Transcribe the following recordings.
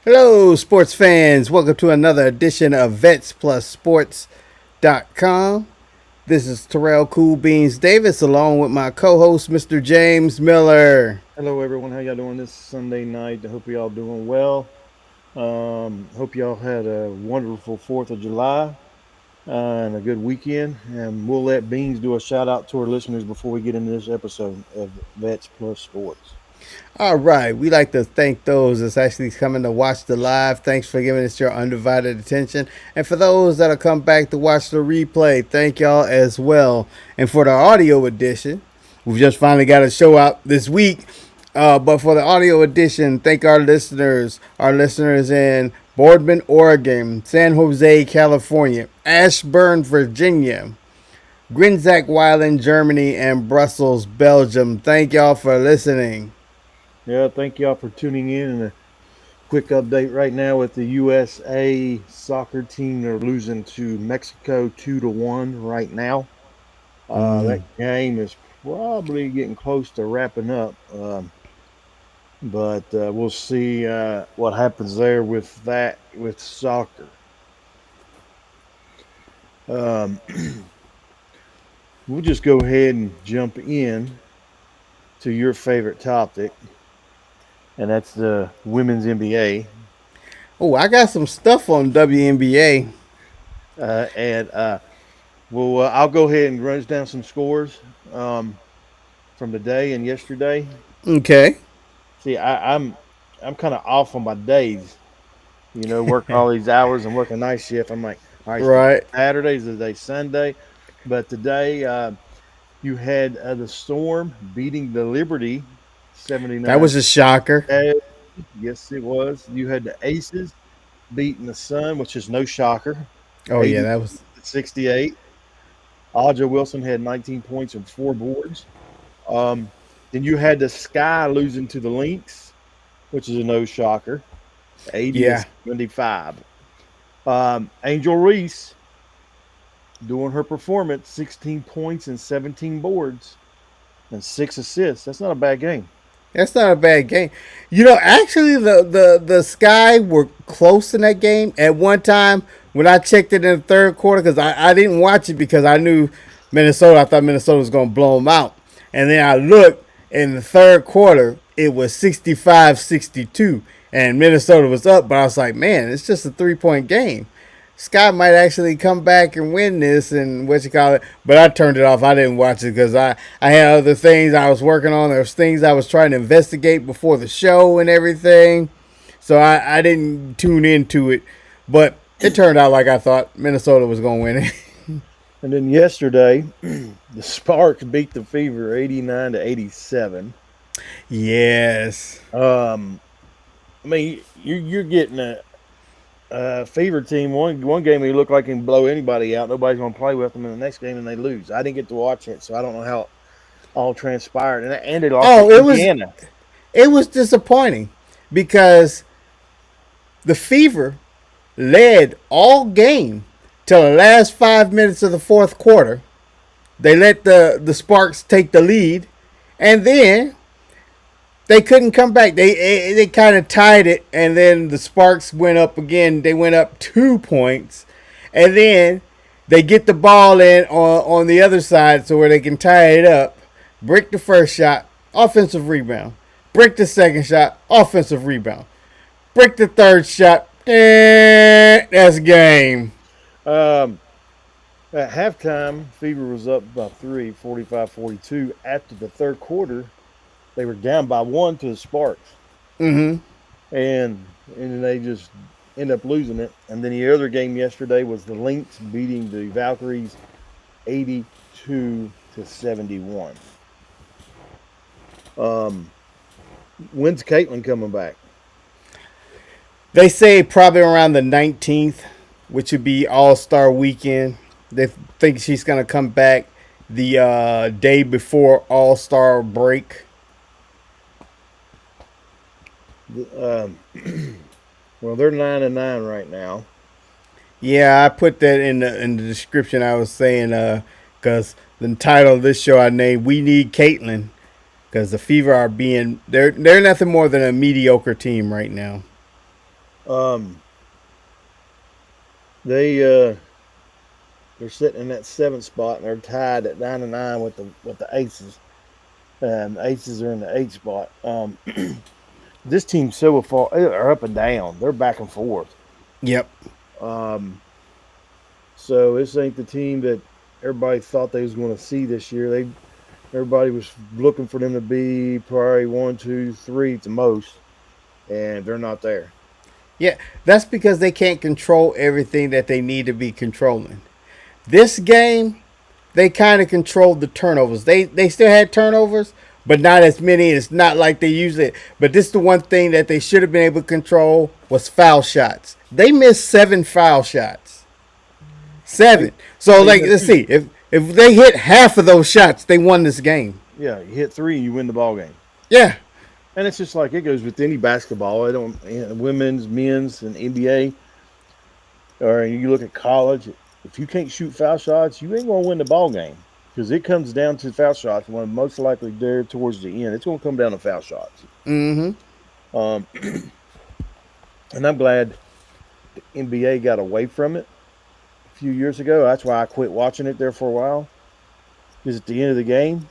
Hello, sports fans. Welcome to another edition of VetsPlusSports.com. This is Terrell Cool Beans Davis along with my co-host, Mr. James Miller. Hello, everyone. How y'all doing this Sunday night? I hope y'all doing well. Hope y'all had a wonderful 4th of July and a good weekend. And we'll let Beans do a shout out to our listeners before we get into this episode of Vets Plus Sports. All right, we like to thank those that's actually coming to watch the live. Thanks for giving us your undivided attention. And for those that'll come back to watch the replay, thank y'all as well. And for the audio edition, we've just finally got a show out this week. But for the audio edition, thank our listeners in Boardman, Oregon, San Jose, California, Ashburn, Virginia, Grinzak Weiland, Germany, and Brussels, Belgium. Thank y'all for listening. Yeah, thank y'all for tuning in. And a quick update right now with the USA soccer team. They're losing to Mexico 2-1 right now. That game is probably getting close to wrapping up. But we'll see what happens there with that with soccer. Um, we'll just go ahead and jump in to your favorite topic, and that's the women's NBA. Oh, I got some stuff on WNBA. And I'll go ahead and run down some scores um, from today and yesterday. Okay. See, I'm kind of off on my days. Working all these hours and working night shift. I'm like, all right, Right. Saturday's the day Sunday, but today you had the Storm beating the Liberty That 79. was a shocker. Yes, it was. You had the Aces beating the Sun, which is no shocker, Oh, yeah, 80 that was. to 68. Aja Wilson had 19 points and 4 boards. Um, then you had the Sky losing to the Lynx, which is a no shocker, 80 to Yeah. 75. Angel Reese doing her performance, 16 points and 17 boards and 6 assists. That's not a bad game. That's not a bad game. Actually, the Sky were close in that game. At one time, when I checked it in the third quarter, because I didn't watch it because I knew Minnesota, I thought Minnesota was going to blow them out. And then I looked in the third quarter, it was 65-62. And Minnesota was up, but I was like, man, it's just a 3-point game. Scott might actually come back and win this and what you call it. But I turned it off. I didn't watch it because I had other things I was working on. There was things I was trying to investigate before the show and everything. So I didn't tune into it. But it turned out like I thought Minnesota was going to win it. And then yesterday, the Sparks beat the Fever 89 to 87. Yes. I mean, you're getting a Fever team. One game they look like they can blow anybody out. Nobody's going to play with them in the next game, and they lose. I didn't get to watch it, so I don't know how it all transpired. And they lost Oh, to Indiana. it was disappointing because the Fever led all game till the last 5 minutes of the fourth quarter. They let the Sparks take the lead, and then they couldn't come back. They kind of tied it, and then the Sparks went up again. They went up 2 points, and then they get the ball in on the other side so where they can tie it up. Break the first shot, offensive rebound. Break the second shot, offensive rebound. Break the third shot. That's game. Um, at halftime, Fever was up by 3, 45-42. After the third quarter, they were down by 1 to the Sparks. Mm-hmm. And then they just end up losing it. And then the other game yesterday was the Lynx beating the Valkyries 82 to 71. When's Caitlin coming back? They say probably around the 19th, which would be All-Star weekend. They think she's going to come back the day before All-Star break. Um, well, they're 9-9 right now. Yeah, I put that in the description. I was saying because the title of this show I named "We Need Caitlin" because the Fever are they're nothing more than a mediocre team right now. Um, they they're sitting in that seventh spot and they're tied at 9-9 with the Aces. And the Aces are in the eighth spot. This team's so far, they're up and down. They're back and forth. Yep. Um, so this ain't the team that everybody thought they was going to see this year. Everybody was looking for them to be probably 1, 2, 3 at the most, and they're not there. Yeah, that's because they can't control everything that they need to be controlling. This game, they kind of controlled the turnovers. They still had turnovers, but not as many. It's not like they usually. But this is the one thing that they should have been able to control was foul shots. They missed 7 foul shots. 7. So like, let's see if they hit half of those shots, they won this game. Yeah, you hit 3 and you win the ball game. Yeah. And it's just like it goes with any basketball. I don't, women's, men's, and NBA. Or you look at college. If you can't shoot foul shots, you ain't gonna win the ball game because it comes down to foul shots. One most likely there towards the end, it's gonna come down to foul shots. Mm-hmm. And I'm glad the NBA got away from it a few years ago. That's why I quit watching it there for a while. Because at the end of the game,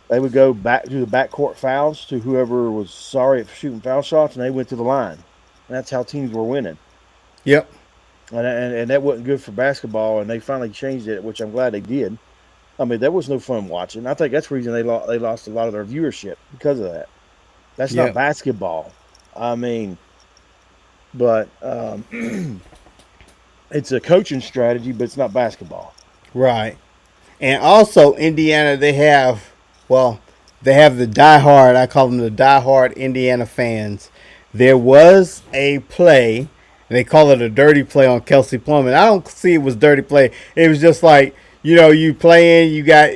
they would go back to the backcourt fouls to whoever was sorry for shooting foul shots, and they went to the line. And that's how teams were winning. Yep. And that wasn't good for basketball, and they finally changed it, which I'm glad they did. I mean, that was no fun watching. I think that's the reason they lost a lot of their viewership because of that. That's not basketball. I mean, but it's a coaching strategy, but it's not basketball. Right. And also, Indiana, they have the diehard, I call them the diehard Indiana fans. There was a play, and they call it a dirty play on Kelsey Plum. And I don't see it was dirty play. It was just like, you playing, you got,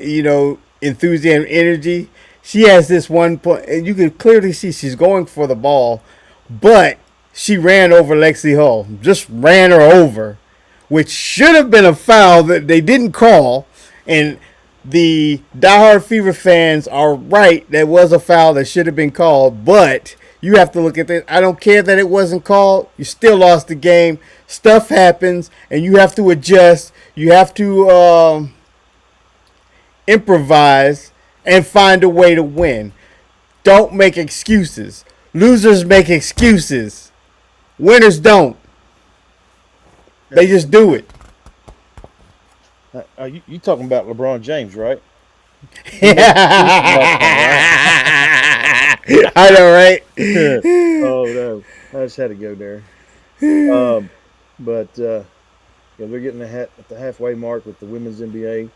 enthusiasm, energy. She has this one point, and you can clearly see she's going for the ball, but she ran over Lexi Hull. Just ran her over, which should have been a foul that they didn't call. And the diehard Fever fans are right. That was a foul that should have been called. But you have to look at this. I don't care that it wasn't called. You still lost the game. Stuff happens, and you have to adjust. You have to improvise and find a way to win. Don't make excuses. Losers make excuses. Winners don't. They just do it. You talking about LeBron James, right? I know, right? Oh no, I just had to go there. But they're getting at the halfway mark with the women's NBA.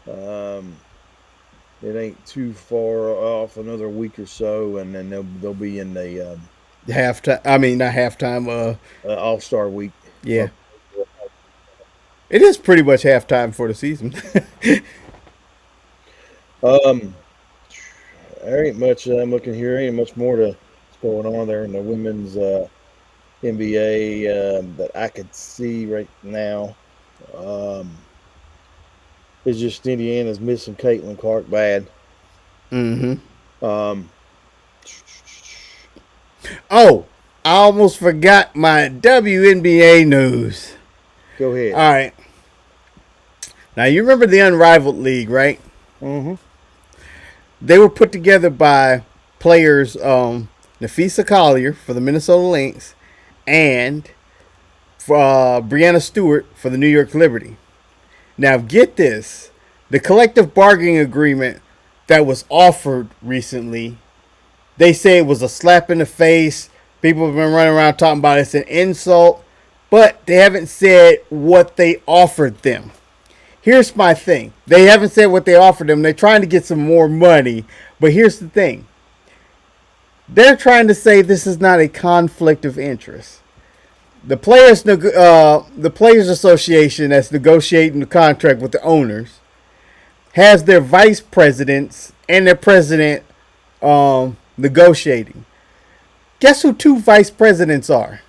It ain't too far off, another week or so, and then they'll be in the halftime. I mean, not halftime. All-Star week. Yeah. It is pretty much halftime for the season. There ain't much I'm looking here. Ain't much more to what's going on there in the women's NBA that I could see right now. It's just Indiana's missing Caitlin Clark bad. Mm-hmm. Oh, I almost forgot my WNBA news. Go ahead. All right. Now, you remember the Unrivaled League, right? Mm-hmm. They were put together by players Nafisa Collier for the Minnesota Lynx and Brianna Stewart for the New York Liberty. Now, get this. The collective bargaining agreement that was offered recently, they say it was a slap in the face. People have been running around talking about it's an insult, but they haven't said what they offered them. Here's my thing. They haven't said what they offered them. They're trying to get some more money, but here's the thing. They're trying to say this is not a conflict of interest. The Players Association that's negotiating the contract with the owners has their vice presidents and their president negotiating. Guess who 2 vice presidents are?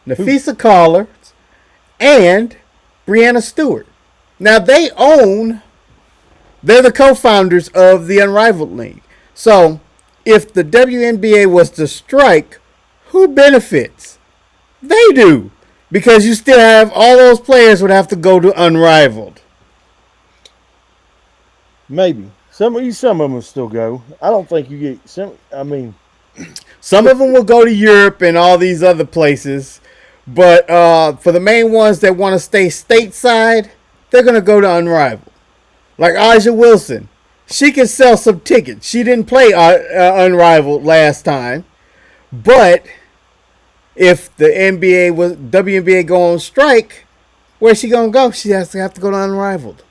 Nafisa Collier and Brianna Stewart. Now they're the co-founders of the Unrivaled League. So if the WNBA was to strike, who benefits? They do. Because you still have all those players would have to go to Unrivaled. Maybe some of them still go. I don't think you get some. I mean, Some of them will go to Europe and all these other places. But for the main ones that want to stay stateside, they're going to go to Unrivaled. Like Aja Wilson. She can sell some tickets. She didn't play Unrivaled last time. But if the NBA was WNBA go on strike, where's she gonna go? She has to have to go to Unrivaled.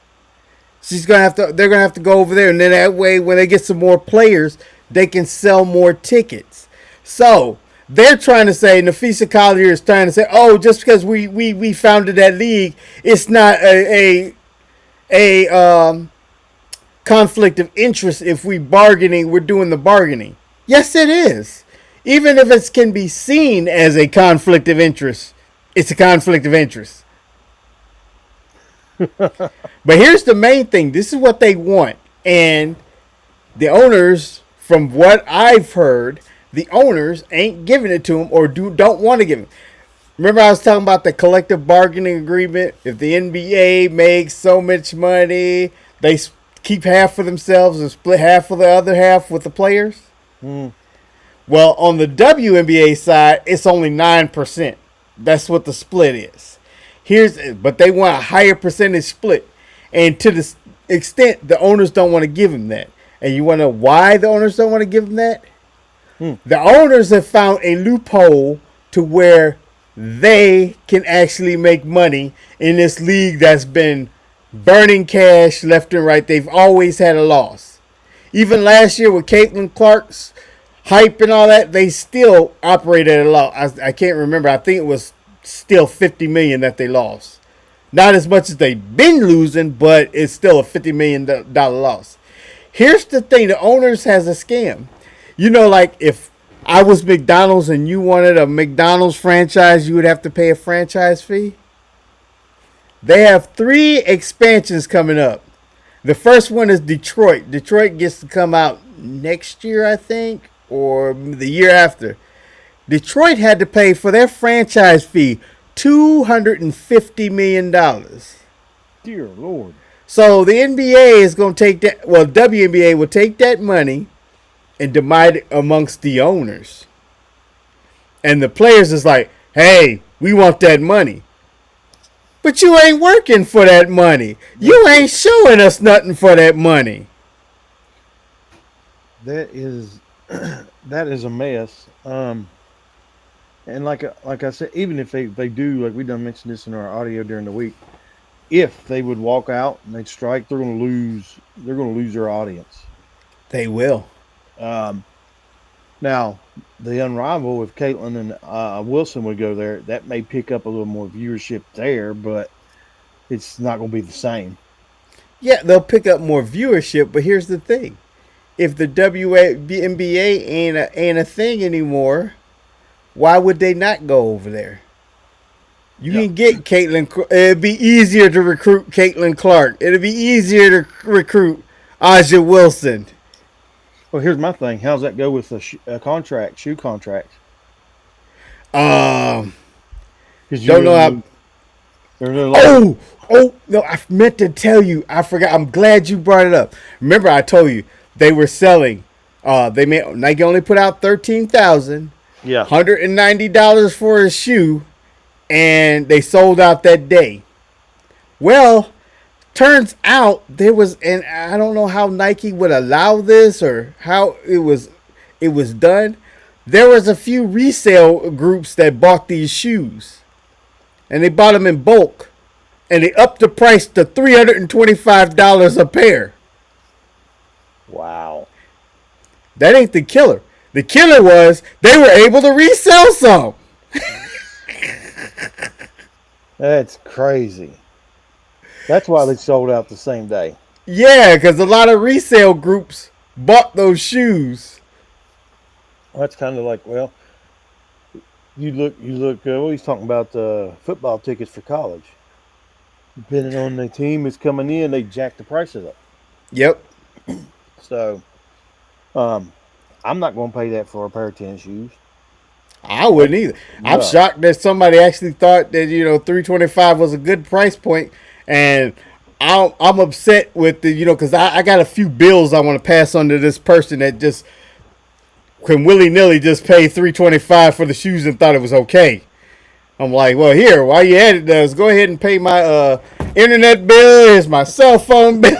She's gonna have to. They're gonna have to go over there, and then that way, when they get some more players, they can sell more tickets. So they're trying to say, Nafisa Collier is trying to say, oh, just because we founded that league, it's not a conflict of interest. If we're doing the bargaining. Yes, it is. Even if it can be seen as a conflict of interest, it's a conflict of interest. But here's the main thing. This is what they want. And the owners, from what I've heard, the owners ain't giving it to them or don't want to give it. Remember I was talking about the collective bargaining agreement? If the NBA makes so much money, they keep half for themselves and split half for the other half with the players? mm, Well, on the WNBA side, it's only 9%. That's what the split is. But they want a higher percentage split. And to the extent the owners don't want to give them that. And you want to know why the owners don't want to give them that? mm. The owners have found a loophole to where they can actually make money in this league that's been burning cash left and right. They've always had a loss. Even last year with Caitlin Clark's hype and all that, they still operated at a loss. I can't remember. I think it was still $50 million that they lost. Not as much as they've been losing, but it's still a $50 million loss. Here's the thing. The owners has a scam. You know, like if I was McDonald's and you wanted a McDonald's franchise, you would have to pay a franchise fee. They have 3 expansions coming up. The first one is Detroit. Detroit gets to come out next year, I think, or the year after. Detroit had to pay for their franchise fee $250 million. Dear Lord. So the NBA is going to take that, well, WNBA will take that money and divide it amongst the owners. And the players is like, hey, we want that money. But you ain't working for that money. You ain't showing us nothing for that money. That is that is a mess. And like I said, even if they do, like we done mentioned this in our audio during the week, if they would walk out and they strike, they're going to lose. They're going to lose their audience. They will. Um, Now, the Unrivaled, if Caitlin and Wilson would go there, that may pick up a little more viewership there, but it's not going to be the same. Yeah, they'll pick up more viewership, but here's the thing. If the WNBA ain't a thing anymore, why would they not go over there? You Yep. can get Caitlin. It'd be easier to recruit Caitlin Clark. It'd be easier to recruit Aja Wilson. Well, here's my thing. How's that go with a contract, shoe contract? Um, Because don't know how. there's a lot. Oh no! I meant to tell you. I forgot. I'm glad you brought it up. Remember, I told you they were selling. They made Nike only put out 13,000, Yeah. $190 for a shoe, and they sold out that day. Well, turns out there was, and I don't know how Nike would allow this or how it was done. There was a few resale groups that bought these shoes, and they bought them in bulk, and they upped the price to $325 a pair. Wow. That ain't the killer. The killer was they were able to resell some. That's crazy. That's why they sold out the same day. Yeah, because a lot of resale groups bought those shoes. Well, that's kind of like, well, you look. Well, he's talking about football tickets for college. Depending on the team is coming in, they jack the prices up. Yep. So, I'm not going to pay that for a pair of tennis shoes. I wouldn't either. I'm No. shocked that somebody actually thought that 325 was a good price point, and I'm upset with the because I got a few bills I want to pass on to this person that just can willy nilly just pay 325 for the shoes and thought it was okay. I'm like, well, here, while you at it, does go ahead and pay my internet bill. Here's my cell phone bill.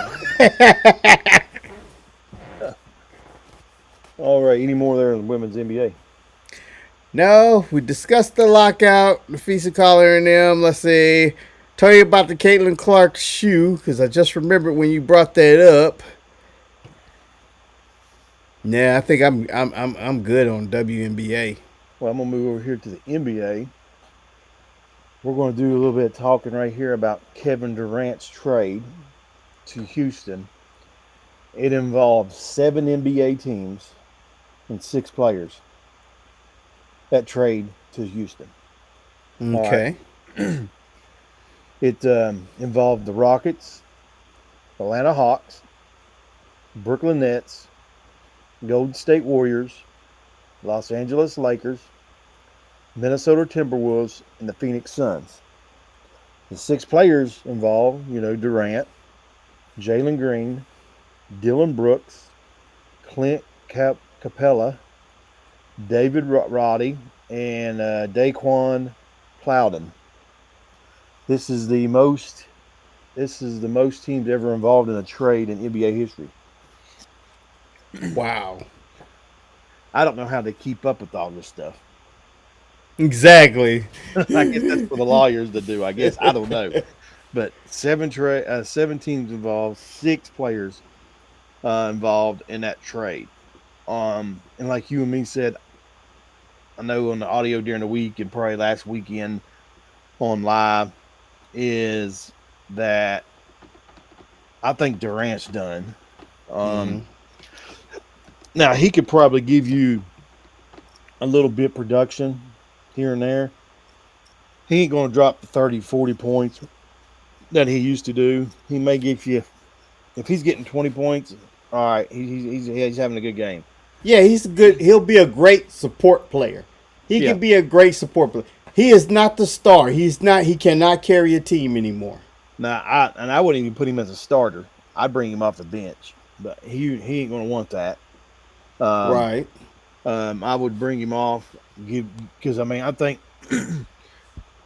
All right. Any more there in the women's NBA? No, we discussed the lockout, the Fisa collar and them. Let's see. Tell you about the Caitlin Clark shoe because I just remembered when you brought that up. Yeah, I think I'm good on WNBA. Well, I'm gonna move over here to the NBA. We're going to do a little bit of talking right here about Kevin Durant's trade to Houston. It involved 7 NBA teams and 6 players. That trade to Houston. All Okay. right. It involved the Rockets, Atlanta Hawks, Brooklyn Nets, Golden State Warriors, Los Angeles Lakers, Minnesota Timberwolves, and the Phoenix Suns. The 6 players involved, Durant, Jalen Green, Dylan Brooks, Clint Capella, David Roddy, and Daquan Plowden. This is the most teams ever involved in a trade in NBA history. Wow. I don't know how they keep up with all this stuff. Exactly. I guess that's for the lawyers to do. I guess I don't know, but 7 teams involved, 6 players involved in that trade. And like you and me said, I know on the audio during the week and probably last weekend on live is that I think Durant's done. Mm-hmm. Now he could probably give you a little bit production here and there. He ain't going to drop the 30, 40 points that he used to do. He may give you, if he's getting 20 points, all right, he's having a good game. Yeah, he's good. He'll be a great support player. He Yeah. can be a great support player. He is not the star. He's not. He cannot carry a team anymore. Now I wouldn't even put him as a starter. I'd bring him off the bench, but he ain't going to want that. Right. I would bring him off because I think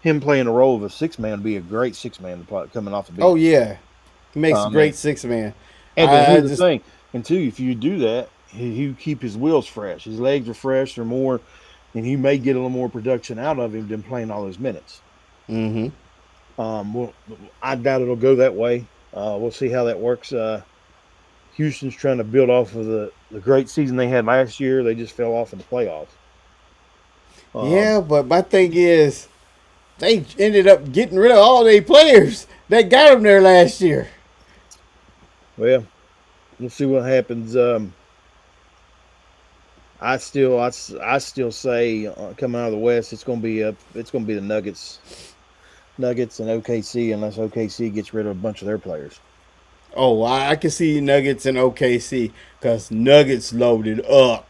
him playing the role of a 6-man would be a great 6-man coming off the bench. Oh yeah, he makes a Um, great 6-man. and then I here's the just thing, and two, if you do that, he keep his wheels fresh, his legs are fresh, or more, and you may get a little more production out of him than playing all those minutes. mm-hmm. Well, I doubt it'll go that way. We'll see how that works. Houston's trying to build off of the great season they had last year. They just fell off in the playoffs. Yeah, but my thing is, they ended up getting rid of all their players that got them there last year. Well, we'll see what happens. I still say coming out of the West, it's going to be the Nuggets and OKC unless OKC gets rid of a bunch of their players. Oh, I can see Nuggets and OKC because Nuggets loaded up.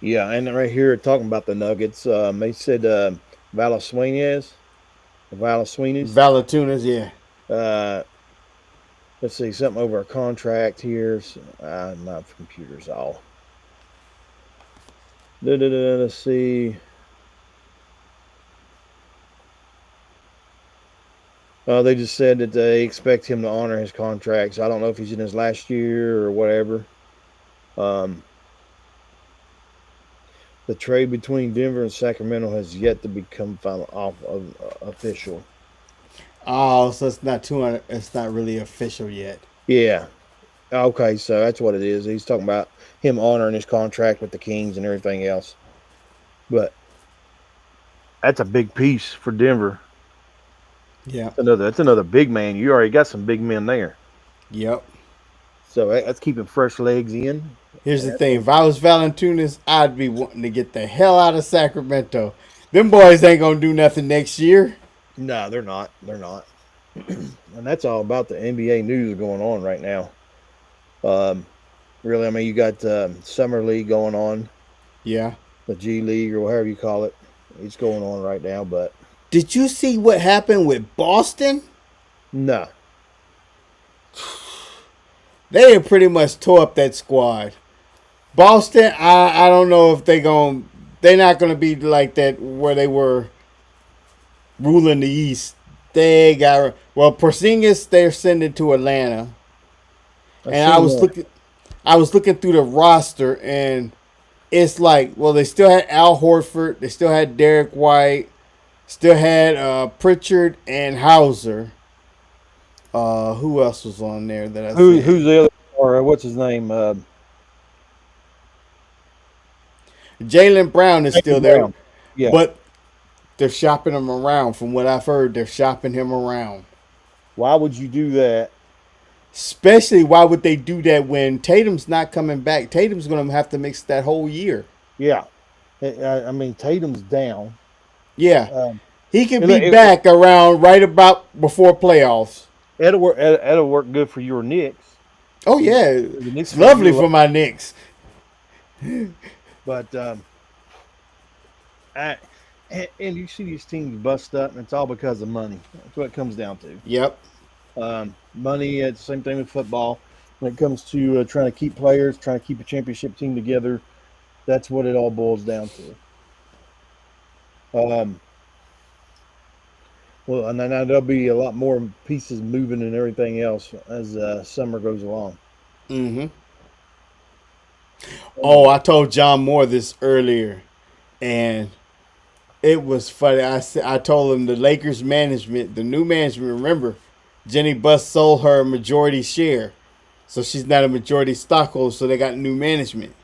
Yeah, and right here talking about the Nuggets, they said Valanciunas, Valanciunas. Valatunas, yeah. Uh, let's see something over a contract here. My computer's all. Let's see. They just said that they expect him to honor his contract. So I don't know if he's in his last year or whatever. The trade between Denver and Sacramento has yet to become official. Oh, so it's not 200. It's not really official yet. Yeah. Okay, so that's what it is. He's talking about him honoring his contract with the Kings and everything else. But that's a big piece for Denver. Yeah. That's another big man. You already got some big men there. Yep. So that's keeping fresh legs in. Here's the thing. If I was Valentunas, I'd be wanting to get the hell out of Sacramento. Them boys ain't going to do nothing next year. No, they're not. They're not. And that's all about the NBA news going on right now. Really, you got Summer League going on, Yeah. the G League or whatever you call it. it's going on right now. But Did you see what happened with Boston? no, They had pretty much tore up that squad. Boston, I don't know if they're not gonna be like that where they were ruling the East. They got Porzingis. They're sending to Atlanta, I and seen that. I was looking through the roster, and it's like, well, they still had Al Horford, they still had Derek White, still had Pritchard and Hauser. Who else was on there that I Who's seen? the other, or what's his name? Jalen Brown is Jaylen still there, Brown. Yeah. but they're shopping him around. From what I've heard, they're shopping him around. Why would you do that? Especially, why would they do that when Tatum's not coming back? Tatum's going to have to miss that whole year. Yeah. I mean, Tatum's down. Yeah, Um, he could it, be it, back around right about before playoffs. it'll work good for your Knicks. Oh yeah, The Knicks it's fans, lovely for my Knicks. but I, and you see these teams bust up, and it's all because of money. That's what it comes down to. Yep. Money. It's the same thing with football. When it comes to trying to keep players, trying to keep a championship team together, that's what it all boils down to. Um, well, and then there'll be a lot more pieces moving and everything else as summer goes along. Mm-hmm. Oh, Um, I told John Moore this earlier, and it was funny. I told him the Lakers management, the new management. Remember, Jenny Buss sold her majority share, so she's not a majority stockholder. So they got new management.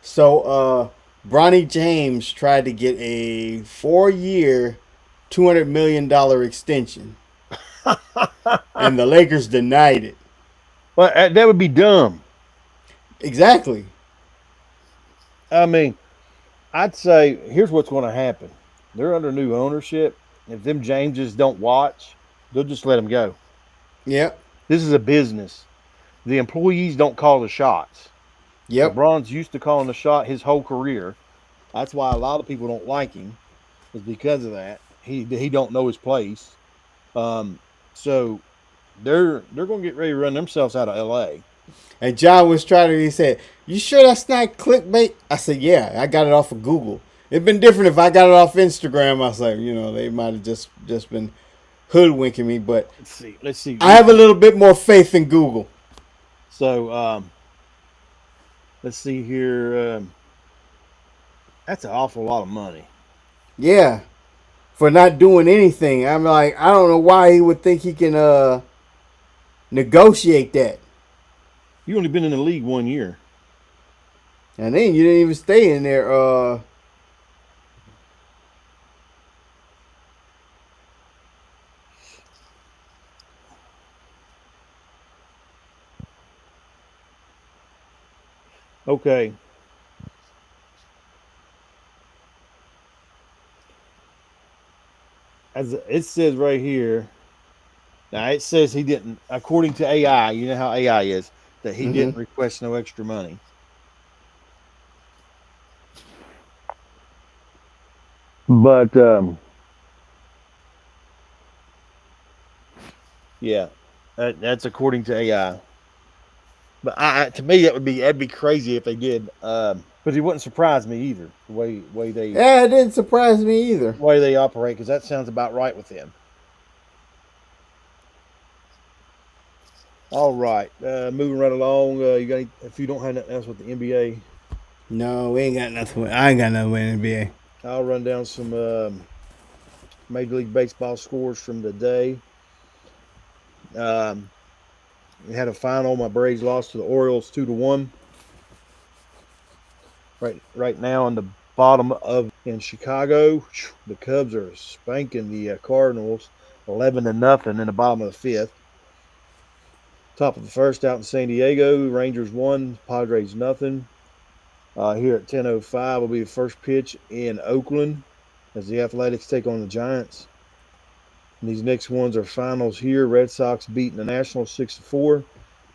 So Bronny James tried to get a 4-year, $200 million extension, and the Lakers denied it. well, that would be dumb. Exactly. I mean, I'd say here's what's going to happen. They're under new ownership. If them Jameses don't watch, they'll just let them go. Yep. This is a business. The employees don't call the shots. Yep. LeBron's used to calling the shot his whole career. That's why a lot of people don't like him, is because of that. He don't know his place. Um, so they're going to get ready to run themselves out of L.A. And John was trying to. He said, "You sure that's not clickbait?" I said, "Yeah, I got it off of Google. It'd been different if I got it off Instagram." I was like, they might have just been hoodwinking me, but Let's see. Let's see. I have a little bit more faith in Google. So let's see here. That's an awful lot of money. Yeah, for not doing anything. I'm like, I don't know why he would think he can negotiate that. You only been in the league 1 year. And then you didn't even stay in there. Okay. As it says right here, now it says he didn't, according to AI, you know how AI is, that he Mm-hmm. didn't request no extra money. But yeah, that's according to AI. But to me, that'd be crazy if they did. But it wouldn't surprise me either. The Yeah, it didn't surprise me either. way they operate, because that sounds about right with him. All right, moving right along. You got if you don't have nothing else with the NBA, No, we ain't got nothing. I ain't got nothing with NBA. I'll run down some Major League Baseball scores from the day. Um, we had a final. My Braves lost to the Orioles 2-1. Right now in the bottom of in Chicago, the Cubs are spanking the Cardinals 11-0 in the bottom of the fifth. Top of the first out in San Diego, Rangers 1, Padres nothing. Here at 10:05 will be the first pitch in Oakland as the Athletics take on the Giants. And these next ones are finals here. Red Sox beating the Nationals 6-4.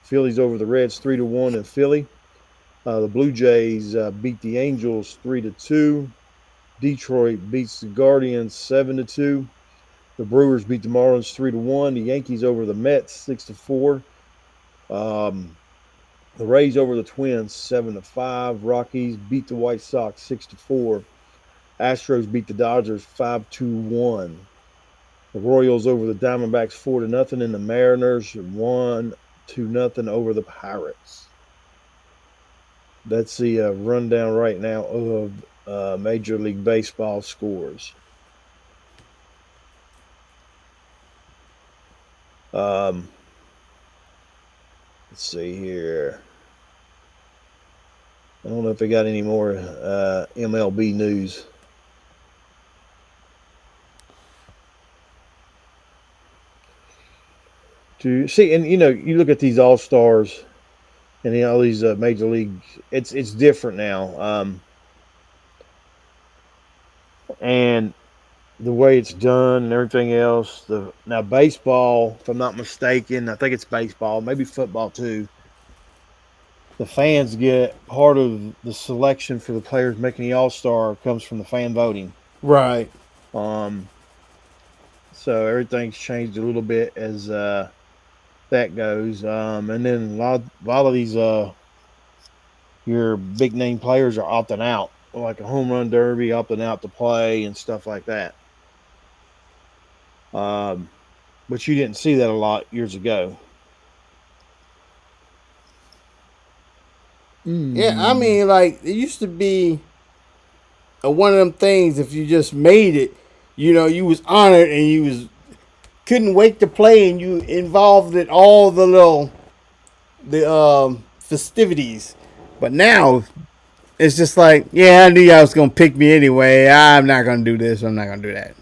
Phillies over the Reds 3-1 in Philly. The Blue Jays beat the Angels 3-2. Detroit beats the Guardians 7-2. The Brewers beat the Marlins 3-1. The Yankees over the Mets 6-4. Um, the Rays over the Twins 7-5. Rockies beat the White Sox 6-4. Astros beat the Dodgers 5-1. The Royals over the Diamondbacks 4-0, and the Mariners 1-0 over the Pirates. That's the rundown right now of Major League Baseball scores. Um, let's see here. I don't know if they got any more MLB news. To see, and you look at these All Stars and all these major leagues. It's different now, and the way it's done and everything else. Now baseball, if I'm not mistaken, I think it's baseball, maybe football too. The fans get part of the selection for the players making the All Star comes from the fan voting. Right. Um, so everything's changed a little bit as that goes. And then a lot of these your big name players are opting out, like a home run derby, opting out to play and stuff like that. Um, but you didn't see that a lot years ago. Yeah, I Mm. mean, like it used to be one of them things. If you just made it, you was honored and you was couldn't wait to play, and you involved in all the festivities. But now it's just like, yeah, I knew y'all was gonna pick me anyway. I'm not gonna do this. I'm not gonna do that.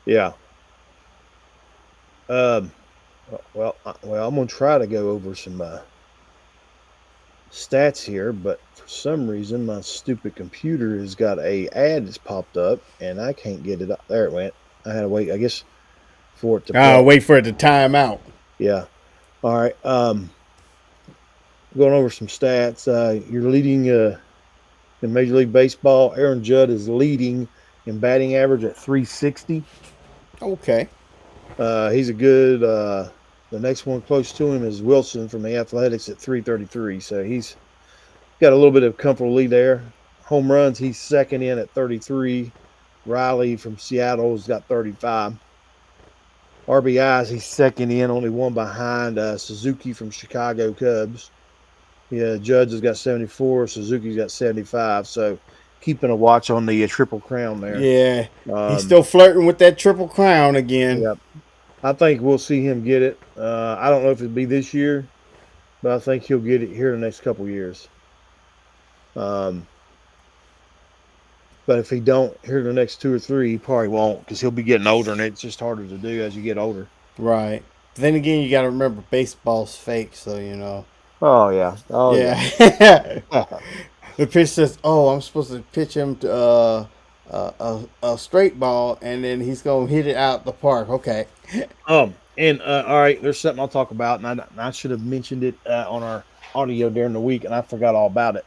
Yeah. Um, well, I'm gonna try to go over some stats here, but for some reason my stupid computer has got a ad that's popped up, and I can't get it up. There it went. I had to wait, I guess, for it to play. Wait for it to time out. Yeah. All right. Going over some stats. You're leading in Major League Baseball. Aaron Judd is leading in batting average at 360. Okay. He's a good. The next one close to him is Wilson from the Athletics at 333. So he's got a little bit of comfortable lead there. Home runs, he's second in at 33. Riley from Seattle has got 35. RBIs, he's second in, only one behind Suzuki from Chicago Cubs. Yeah, Judge has got 74. Suzuki's got 75. So keeping a watch on the Triple Crown there. Yeah, he's Um, still flirting with that triple crown again. yeah, I think we'll see him get it. I don't know if it'll be this year, but I think he'll get it here in the next couple years. Um, but if he don't here in the next 2 or 3, he probably won't because he'll be getting older, and it's just harder to do as you get older. Right. Then again, you got to remember baseball's fake, so Oh yeah, oh yeah. Yeah. The pitch says, "Oh, I'm supposed to pitch him to a straight ball, and then he's gonna hit it out the park." Okay. And all right, there's something I'll talk about, and I should have mentioned it on our audio during the week, and I forgot all about it.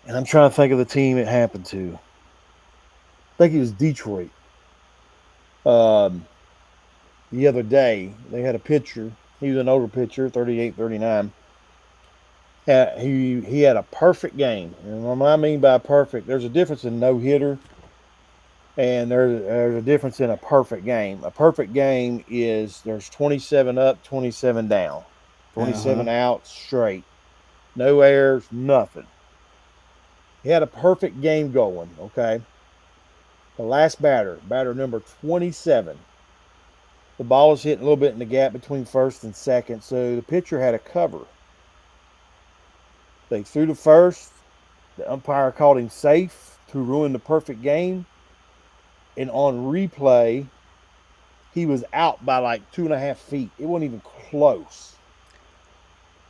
And I'm trying to think of the team it happened to. I think it was Detroit. Um, the other day, they had a pitcher. He was an older pitcher, 38, 39. He had a perfect game. And what I mean by perfect, there's a difference in no hitter, and there's a difference in a perfect game. A perfect game is there's 27 up, 27 down, Uh huh. 27 out straight, no errors, nothing. He had a perfect game going. Okay, the last batter number 27. The ball was hitting a little bit in the gap between first and second, so the pitcher had a cover. They threw to first. The umpire called him safe to ruin the perfect game. And on replay, he was out by like 2.5 feet. It wasn't even close.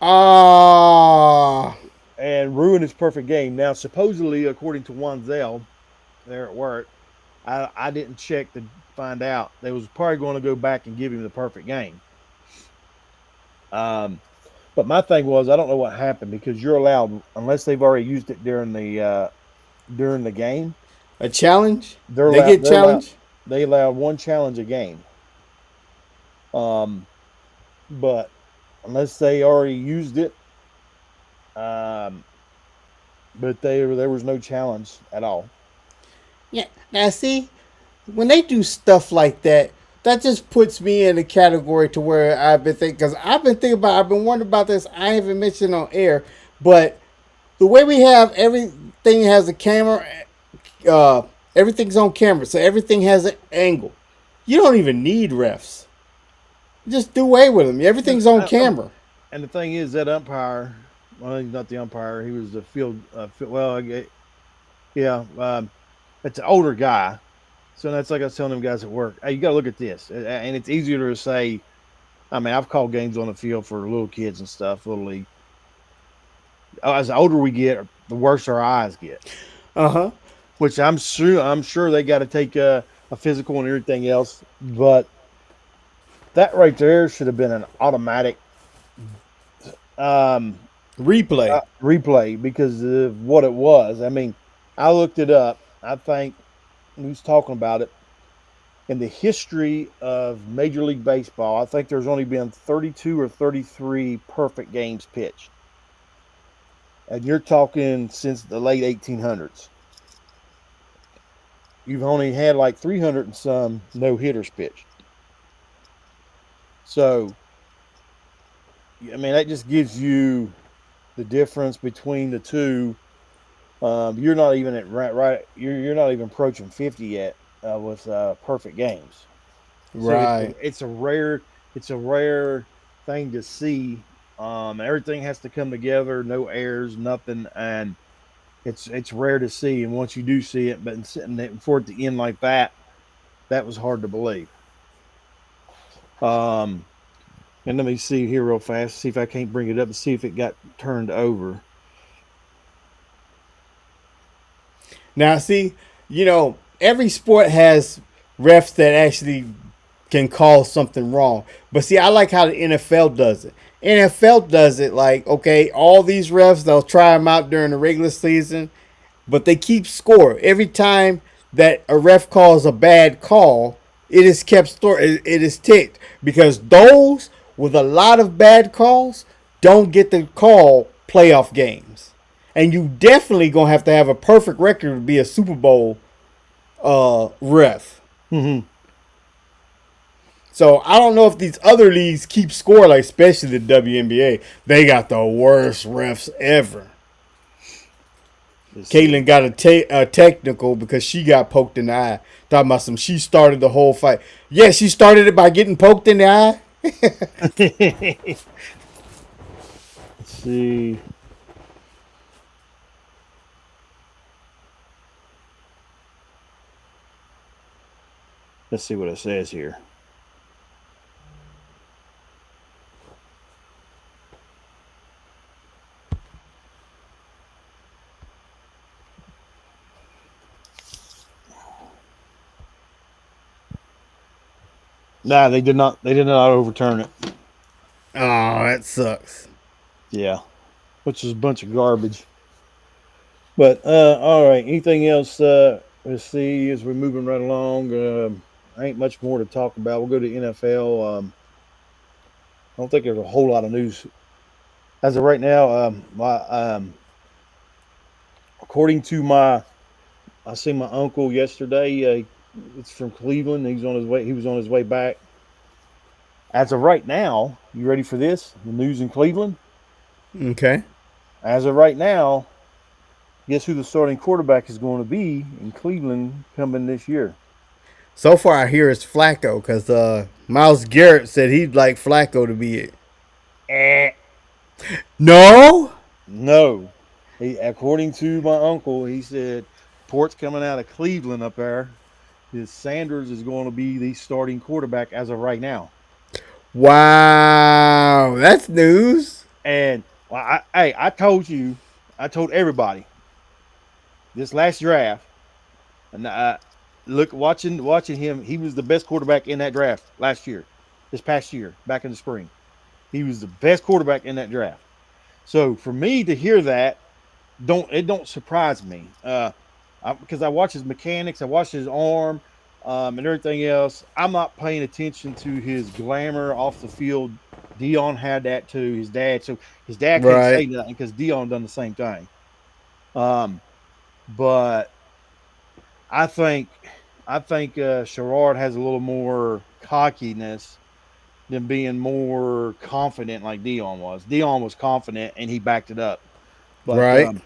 Ah. And ruined his perfect game. Now, supposedly, according to Wanzel there at work, I didn't check to find out. They was probably going to go back and give him the perfect game. Um, but my thing was, I don't know what happened because you're allowed, unless they've already used it during the game. A challenge? They're They allowed. get They're allowed. challenged? They allow one challenge a game. Um, but unless they already used it, um, but there was no challenge at all. Yeah. Now see, when they do stuff like that, that just puts me in a category to where I've been thinking, because I've been wondering about this. I haven't mentioned on air, but the way we have everything has a camera, uh, everything's on camera, so everything has an angle. You don't even need refs. Just do away with them. And, Everything's on camera. and the thing is that umpire. Well, he's not the umpire. He was the field. Well, yeah. It's an older guy. So that's like I was telling them guys at work. Hey, you got to look at this, and it's easier to say. I mean, I've called games on the field for little kids and stuff, little league. As the older we get, the worse our eyes get. Uh huh. Which I'm sure they got to take a physical and everything else. But that right there should have been an automatic um, Replay. replay because of what it was. I mean, I looked it up. I think who's talking about it in the history of Major League Baseball. I think there's only been 32 or 33 perfect games pitched, and you're talking since the late 1800s. You've only had like 300 and some no hitters pitched. So, I mean, that just gives you the difference between the two. You're not even at right. You're not even approaching 50 yet with perfect games. So Right. it's a rare thing to see. Everything has to come together, no errors, nothing, and it's rare to see. And once you do see it, but sitting there for it to end like that was hard to believe. Um, and let me see here real fast, see if I can't bring it up and see if it got turned over. Now, see, every sport has refs that actually can call something wrong. But see, I like how the NFL does it. NFL does it like, okay, all these refs, they'll try them out during the regular season, but they keep score. Every time that a ref calls a bad call, it is kept store. It is ticked because those with a lot of bad calls don't get to call playoff games. And you definitely gonna have to have a perfect record to be a Super Bowl ref. Mm-hmm. So I don't know if these other leagues keep score, like especially the WNBA. They got the worst refs ever. Let's see. Caitlyn got a technical because she got poked in the eye. Talking about some, she started the whole fight. Yeah, she started it by getting poked in the eye. Let's see. Let's see what it says here. Nah, they did not. They did not overturn it. Oh, that sucks. Yeah, which is a bunch of garbage. But all right. Anything else? Let's see. As we're moving right along, ain't much more to talk about. We'll go to NFL. I don't think there's a whole lot of news as of right now. According to I seen my uncle yesterday. It's from Cleveland. He's on his way. He was on his way back. As of right now, you ready for this? The news in Cleveland. Okay. As of right now, guess who the starting quarterback is going to be in Cleveland coming this year? So far, I hear it's Flacco because Miles Garrett said he'd like Flacco to be it. Eh. No. No. According to my uncle, he said reports coming out of Cleveland up there is Sanders is going to be the starting quarterback as of right now. Wow, that's news. And well, I told you, I told everybody this last draft, and look, watching him, he was the best quarterback in that draft last year, this past year, back in the spring. He was the best quarterback in that draft. So for me to hear that, don't surprise me. because I watch his mechanics, I watch his arm, and everything else. I'm not paying attention to his glamour off the field. Dion had that too. His dad, so his dad can't say Right. nothing because Dion done the same thing. Um, but I think Sherrard has a little more cockiness than being more confident like Dion was. Dion was confident and he backed it up. But Right.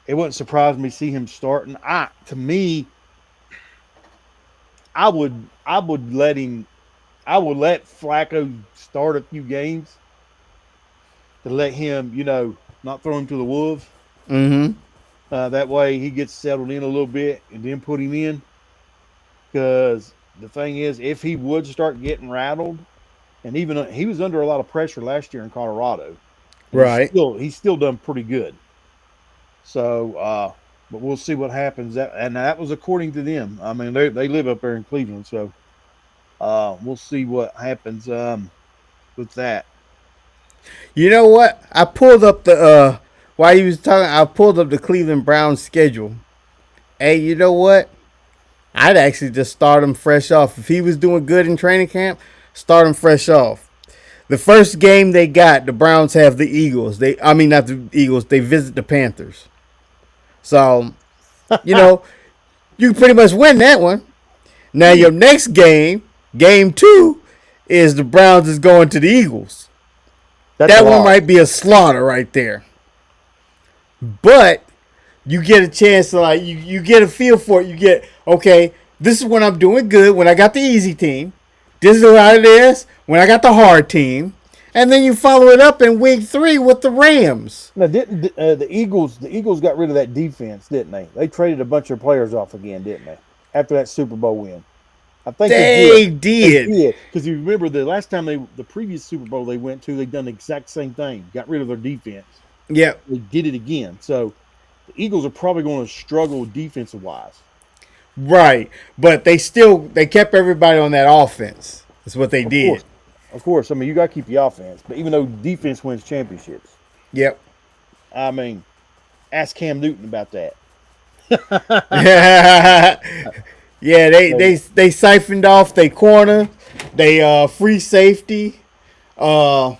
it wouldn't surprise me to see him starting. To me, I would let him. I would let Flacco start a few games to let him, not throw him to the wolves. Mm-hmm. That way he gets settled in a little bit and then put him in. Because the thing is, if he would start getting rattled, and even he was under a lot of pressure last year in Colorado, and Right. he's still done pretty good. So, but we'll see what happens. That was according to them. I mean, they live up there in Cleveland, so we'll see what happens with that. You know what? I pulled up the while you was talking, I pulled up the Cleveland Browns schedule. Hey, you know what? I'd actually just start him fresh off. If he was doing good in training camp, start him fresh off. The first game they got, the Browns have the Eagles. I mean, not the Eagles. They visit the Panthers. So, you know, you can pretty much win that one. Now your next game, game two, is the Browns is going to the Eagles. That's a That one loss. might be a slaughter right there. But you get a chance to you get a feel for it. You get, okay, this is when I'm doing good, when I got the easy team. This is what it is when I got the hard team. And then you follow it up in week 3 with the Rams. Now, didn't the Eagles? The Eagles got rid of that defense, didn't they? They traded a bunch of players off again, didn't they? After that Super Bowl win, I think they did. They They did. did because you remember the last time the previous Super Bowl they went to, they done the exact same thing. Got rid of their defense. Yep. They did it again. So the Eagles are probably going to struggle defensive wise. Right. But they kept everybody on that offense. That's what they Of course, did. of course. I mean, you got to keep your offense, but even though defense wins championships, Yep. I mean, ask Cam Newton about that. Yeah, So, they siphoned off their corner, they free safety, uh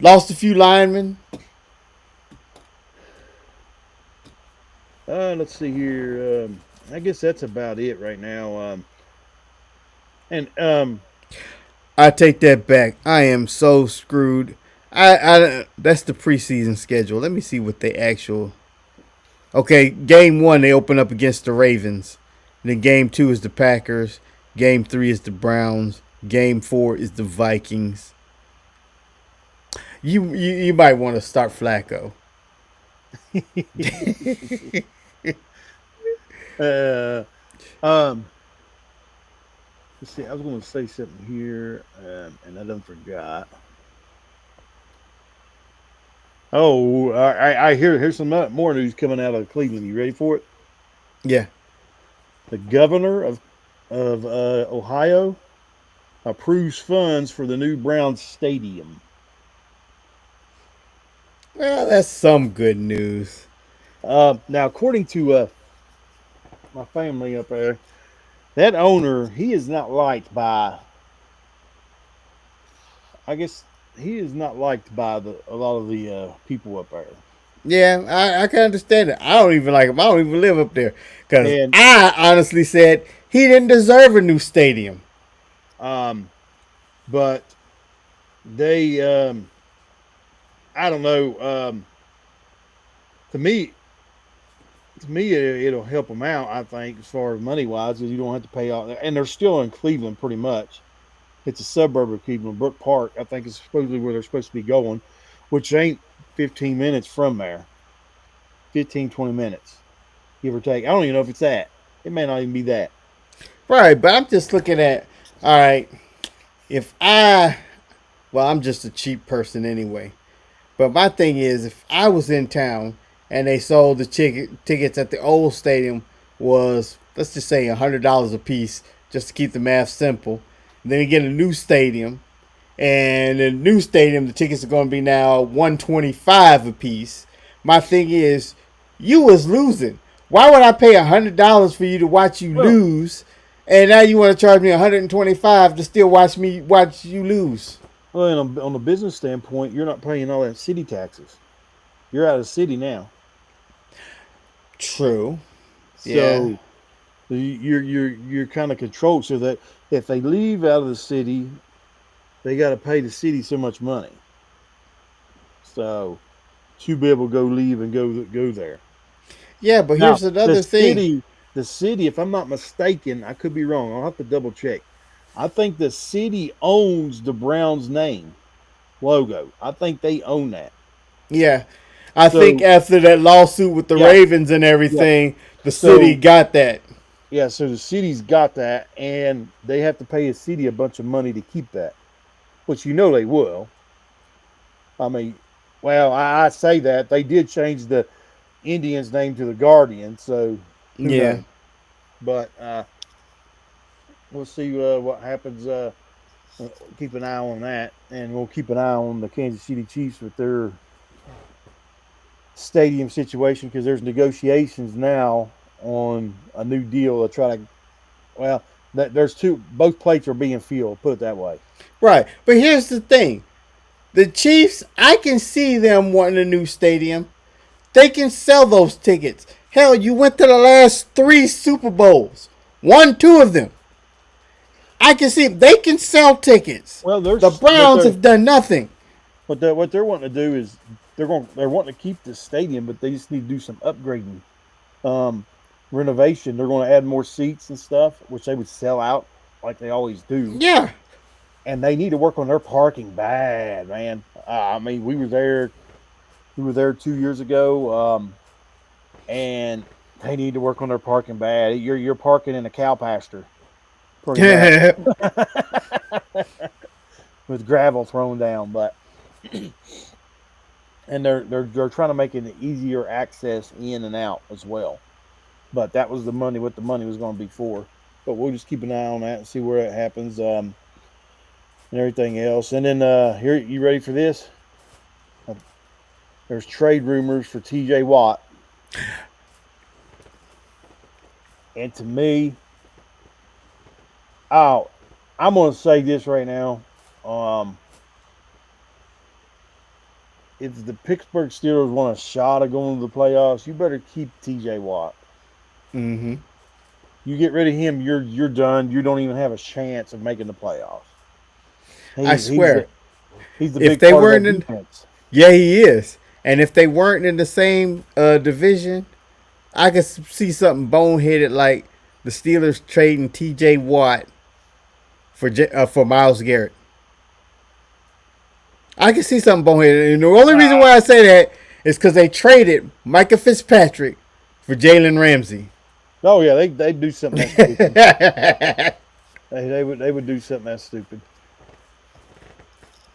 lost a few linemen. let's see here. I guess that's about it right now. And I take that back. I am so screwed. I that's the preseason schedule. Let me see what they actual. Okay, game 1 they open up against the Ravens. Then game 2 is the Packers. Game 3 is the Browns. Game 4 is the Vikings. You might want to start Flacco. uh, um, let's see. I was going to say something here, and I done forgot. Oh, I here's some more news coming out of Cleveland. You ready for it? Yeah. The governor of Ohio approves funds for the new Browns stadium. Well, that's some good news. Now, according to my family up there, that owner he is not liked by. I guess he is not liked by a lot of the people up there. Yeah, I can understand it. I don't even like him. I don't even live up there. Because And I honestly said he didn't deserve a new stadium. um, but they, I don't know. To me, it'll help them out. I think as far as money wise, because you don't have to pay all. And they're still in Cleveland, pretty much. It's a suburb of Cleveland. Brook Park, I think, is supposedly where they're supposed to be going, which ain't 15 minutes from there. 15, 20 minutes, give or take. I don't even know if it's that. It may not even be that. Right, but I'm just looking at, all right, if well, I'm just a cheap person anyway. But my thing is, if I was in town and they sold the tickets at the old stadium was, let's just say, $100 a piece, just to keep the math simple. And then you get a new stadium, and the new stadium, the tickets are going to be now $125 a piece. My thing is, you was losing. Why would I pay $100 for you to watch you Well, lose, and now you want to charge me 125 to still watch you lose? well, and on the business standpoint, you're not paying all that city taxes. You're out of the city now, True. Yeah. so you're kind of controlled. So that if they leave out of the city, they got to pay the city so much money. So to be able to go leave and go there. Yeah, but Now here's another thing. the city, if I'm not mistaken, I could be wrong. I'll have to double check. I think the city owns the Browns name logo. I think they own that. Yeah. I think So after that lawsuit with the yeah, Ravens and yeah. everything, the city So got that. yeah, so the city's got that, and they have to pay the city a bunch of money to keep that, which they will. I mean, well, I say that they did change the Indians' name to the Guardian, so who Yeah. knows? But we'll see what happens. Keep an eye on that, and we'll keep an eye on the Kansas City Chiefs with their stadium situation because there's negotiations now on a new deal to try to. Well, there's two. Both plates are being filled. Put it that way. Right. But here's the thing. The Chiefs, I can see them wanting a new stadium. They can sell those tickets. Hell, you went to the last 3 Super Bowls. Won 2 of them. I can see they can sell tickets. Well, The there's Browns have done nothing. what they're wanting to do is they're wanting to keep the stadium, but they just need to do some upgrading, um, renovation. They're going to add more seats and stuff, which they would sell out like they always do. Yeah. And they need to work on their parking bad, man. I mean, we were there 2 years ago, and they need to work on their parking bad. You're parking in a cow pasture, pretty much, with gravel thrown down. But and they're trying to make it easier access in and out as well. But that was the money. What the money was going to be for. But we'll just keep an eye on that and see where it happens, and everything else. And then here, you ready for this? There's trade rumors for T.J. Watt, and to me, oh, I'm going to say this right now. If the Pittsburgh Steelers want a shot of going to the playoffs, you better keep T.J. Watt. Mm-hmm. You get rid of him, you're done. You don't even have a chance of making the playoffs. I swear. He's the If big they part of weren't that in, defense. yeah, he is. And if they weren't in the same division, I could see something boneheaded like the Steelers trading T.J. Watt for Myles Garrett. I can see something boneheaded, and the only reason why I say that is because they traded Micah Fitzpatrick for Jalen Ramsey. Oh yeah, they do something that stupid. They would do something that stupid.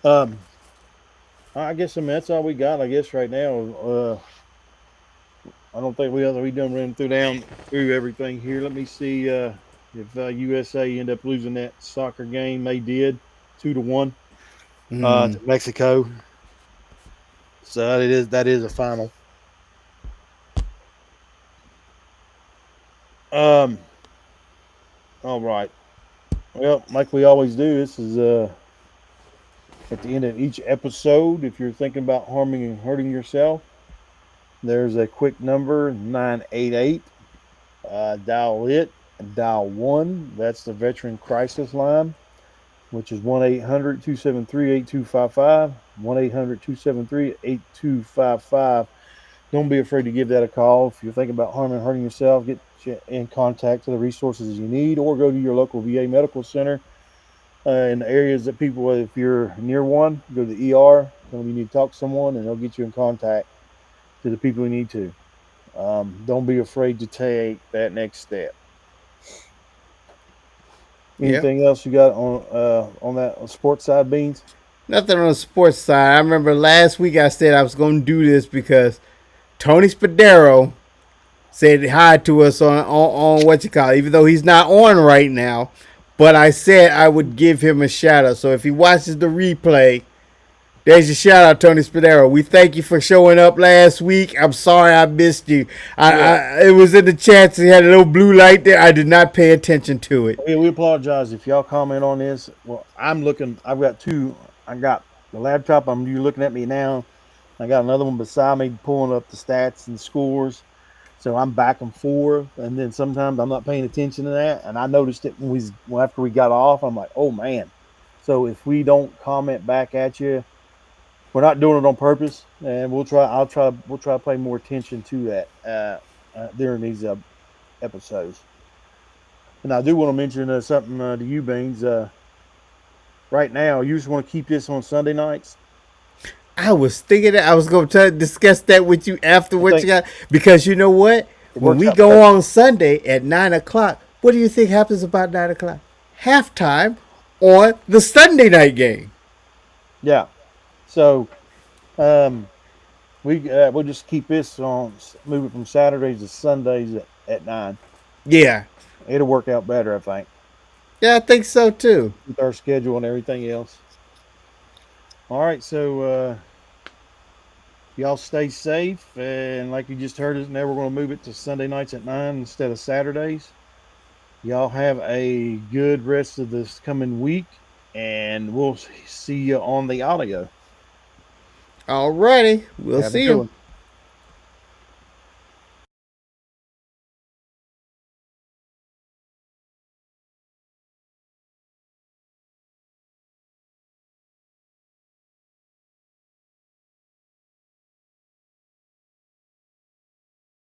Um, I guess that's all we got. I guess right now. I don't think we done ran through everything here. Let me see if USA end up losing that soccer game. They did 2-1 to Mexico. So that is a final. All right. Well, like we always do, this is at the end of each episode. If you're thinking about harming and hurting yourself, there's a quick number 988. Dial it. Dial 1. That's the Veteran Crisis Line, which is 1-800-273-8255. 1-800-273-8255. Don't be afraid to give that a call. If you're thinking about harming and hurting yourself, get in contact to the resources you need, or go to your local VA medical center in the areas that people, if you're near one, go to the ER. Tell them you need to talk to someone, and they'll get you in contact to the people you need to. Don't be afraid to take that next step. Anything else you got on that sports side, Beans? Nothing on the sports side. I remember last week I said I was going to do this because Tony Spadaro said hi to us on what you call it, even though he's not on right now. But I said I would give him a shout out. So if he watches the replay, There's your shout out, Tony Spadero. We thank you for showing up last week. I'm sorry I missed you. Yeah. It was in the chats. He had a little blue light there. I did not pay attention to it. Yeah, we apologize if y'all comment on this. Well, I'm looking. I've got two. I got the laptop. You looking at me now. I got another one beside me pulling up the stats and scores. So I'm back and forth, and then sometimes I'm not paying attention to that. And I noticed it after we got off. I'm like, oh man. So if we don't comment back at you, we're not doing it on purpose, and we'll try. I'll try. We'll try to pay more attention to that during these episodes. And I do want to mention something to you, Beans. Right now, you just want to keep this on Sunday nights. I was thinking that I was going to discuss that with you after I what you think got. Because you know what? it When works we out go perfect. on Sunday at 9 o'clock, what do you think happens about 9 o'clock? Halftime on the Sunday night game. Yeah. So um, we'll just keep this on, move it from Saturdays to Sundays at 9. Yeah. It'll work out better, I think, Yeah, I think so too. with our schedule and everything else. All right. So y'all stay safe, and like you just heard us, now we're going to move it to Sunday nights at 9 instead of Saturdays. Y'all have a good rest of this coming week, and we'll see you on the audio. Alrighty. We'll Have a see good you. one.